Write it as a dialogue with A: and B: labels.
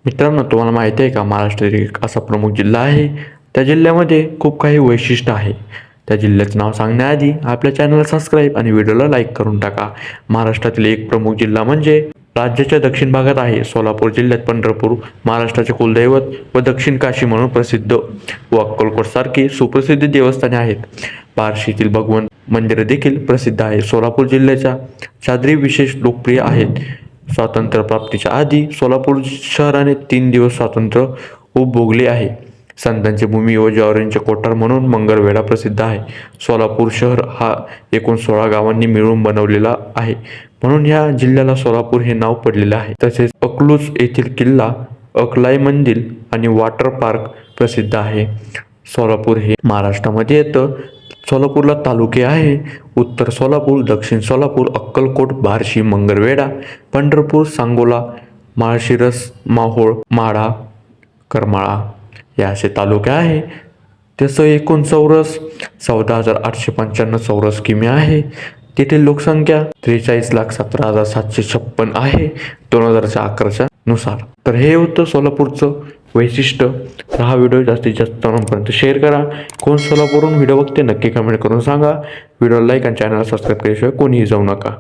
A: मित्रांनो, तुम्हाला माहिती आहे का, महाराष्ट्रातील एक असा प्रमुख जिल्हा आहे. त्या जिल्ह्यामध्ये खूप काही वैशिष्ट्य आहे. त्या जिल्ह्याचं नाव सांगण्याआधी आपल्या चॅनलला सबस्क्राईब आणि व्हिडिओला लाईक करून टाका. महाराष्ट्रातील एक प्रमुख जिल्हा म्हणजे राज्याच्या दक्षिण भागात आहे सोलापूर जिल्ह्यात पंढरपूर महाराष्ट्राचे कुलदैवत व दक्षिण काशी म्हणून प्रसिद्ध व अक्कलकोट सारखी सुप्रसिद्ध देवस्थाने आहेत. बार्शीतील भगवंत मंदिर देखील प्रसिद्ध आहे. सोलापूर जिल्ह्याच्या चादरी विशेष लोकप्रिय आहेत. स्वातंत्र्यप्राप्तीच्या आधी सोलापूर शहराने 3 दिवस स्वातंत्र्य उपभोगले आहे. संतांची भूमी व ज्वारींचे कोठार म्हणून मंगळवेढा प्रसिद्ध आहे. सोलापूर शहर हा एकूण 16 गावांनी मिळून बनवलेला आहे, म्हणून ह्या जिल्ह्याला सोलापूर हे नाव पडलेले आहे. तसेच अकलूज येथील किल्ला, अकलाई मंदिर आणि वॉटर पार्क प्रसिद्ध आहे. सोलापूर हे महाराष्ट्रामध्ये येतं. सोलापूरला तालुके आहे: उत्तर सोलापूर, दक्षिण सोलापूर, अक्कलकोट, बार्शी, मंगळवेढा, पंढरपूर, सांगोला, माळशिरस, माहोळ, माढा, करमाळा हे असे तालुके आहे. त्याचं एकूण चौरस 14,895 चौरस किमी आहे. तेथील लोकसंख्या 43,17,756 आहे 2011च्या नुसार. तर हे होतं सोलापूरचं वैशिष्ट्य. तर हा व्हिडिओ जास्तीत जास्त तरुणांपर्यंत शेअर करा. कोण सोलापूरहून व्हिडिओ बघते नक्की कमेंट करून सांगा. व्हिडिओला लाईक आणि चॅनलला सबस्क्राईब केल्याशिवाय कोणीही जाऊ नका.